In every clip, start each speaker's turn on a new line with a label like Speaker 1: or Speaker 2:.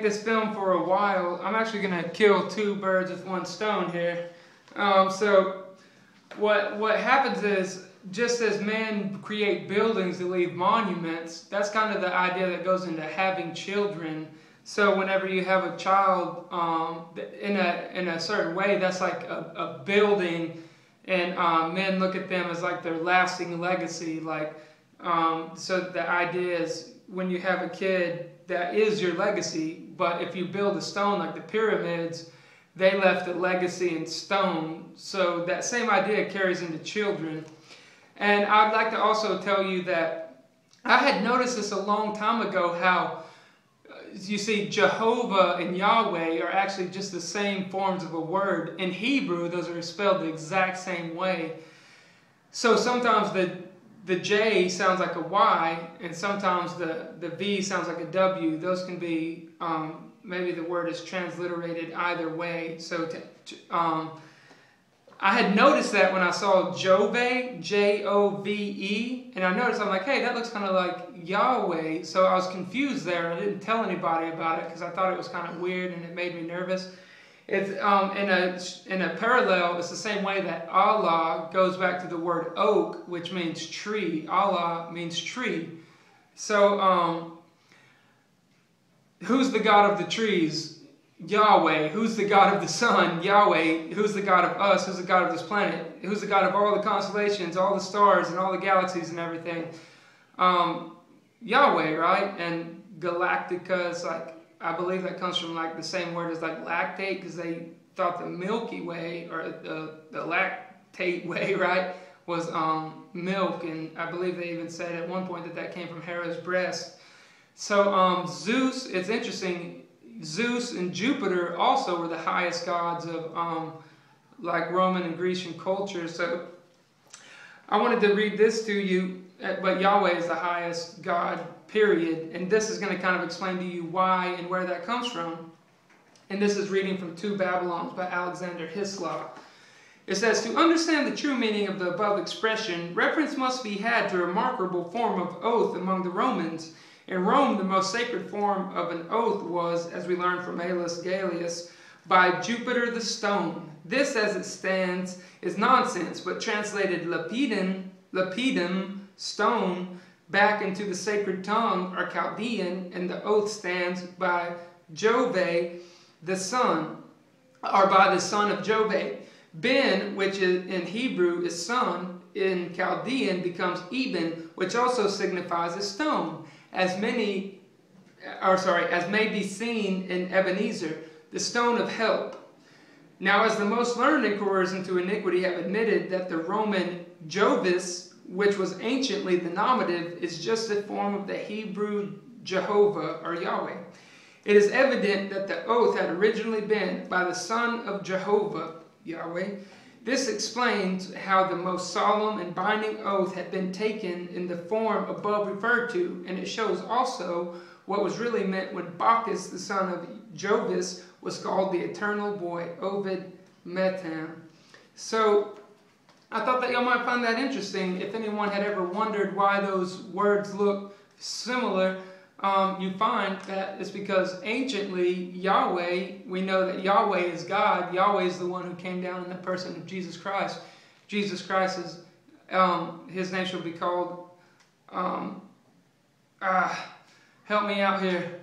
Speaker 1: make this film for a while, I'm actually going to kill two birds with one stone here. So what happens is, just as men create buildings to leave monuments, that's kind of the idea that goes into having children. So whenever you have a child in a certain way, that's like a building, and men look at them as like their lasting legacy. Like, so the idea is, when you have a kid, that is your legacy. But if you build a stone like the pyramids, they left a legacy in stone. So that same idea carries into children. And I'd like to also tell you that I had noticed this a long time ago, how you see Jehovah and Yahweh are actually just the same forms of a word. In Hebrew, those are spelled the exact same way. So sometimes the J sounds like a Y, and sometimes the V sounds like a W. Those can be, maybe the word is transliterated either way. So I had noticed that when I saw Jove, Jove, and I noticed, I'm like, hey, that looks kind of like Yahweh. So I was confused there. I didn't tell anybody about it because I thought it was kind of weird and it made me nervous. It's in a parallel, it's the same way that Allah goes back to the word oak, which means tree. Allah means tree. So who's the God of the trees? Yahweh. Who's the God of the sun? Yahweh. Who's the God of us? Who's the God of this planet? Who's the God of all the constellations, all the stars, and all the galaxies and everything? Yahweh, right? And Galactica is like, I believe that comes from like the same word as like lactate, because they thought the Milky Way, or the lactate way, right, was milk. And I believe they even said at one point that came from Hera's breast. So Zeus, it's interesting, Zeus and Jupiter also were the highest gods of like Roman and Grecian culture. So I wanted to read this to you, but Yahweh is the highest God, period. And this is going to kind of explain to you why and where that comes from. And this is reading from Two Babylons by Alexander Hislop. It says, to understand the true meaning of the above expression, reference must be had to a remarkable form of oath among the Romans. In Rome, the most sacred form of an oath was, as we learned from Aulus Gellius, by Jupiter the stone. This, as it stands, is nonsense, but translated lapidum, stone, back into the sacred tongue, or Chaldean, and the oath stands by Jove the sun, or by the son of Jove. Ben, which is in Hebrew is son, in Chaldean becomes Eben, which also signifies a stone, as may be seen in Ebenezer, the stone of help. Now, as the most learned inquirers into iniquity have admitted that the Roman Jovis, which was anciently the nominative, is just a form of the Hebrew Jehovah, or Yahweh. It is evident that the oath had originally been by the son of Jehovah, Yahweh. This explains how the most solemn and binding oath had been taken in the form above referred to, and it shows also what was really meant when Bacchus, the son of Jovis, was called the eternal boy, Ovid Metam. So I thought that y'all might find that interesting. If anyone had ever wondered why those words look similar, you find that it's because anciently Yahweh, we know that Yahweh is God. Yahweh is the one who came down in the person of Jesus Christ. Jesus Christ is, his name shall be called, help me out here.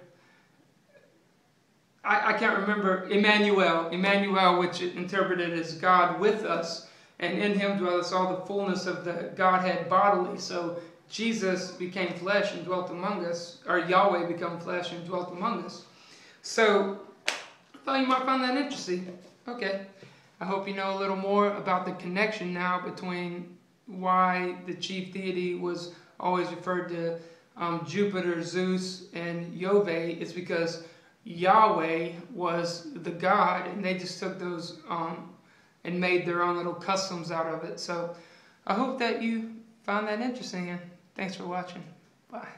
Speaker 1: I can't remember, Emmanuel, which interpreted as God with us. And in him dwelleth all the fullness of the Godhead bodily. So Jesus became flesh and dwelt among us, or Yahweh became flesh and dwelt among us. So I thought you might find that interesting. Okay. I hope you know a little more about the connection now between why the chief deity was always referred to Jupiter, Zeus, and Jove. It's because Yahweh was the God, and they just took those and made their own little customs out of it. So I hope that you found that interesting, and thanks for watching. Bye.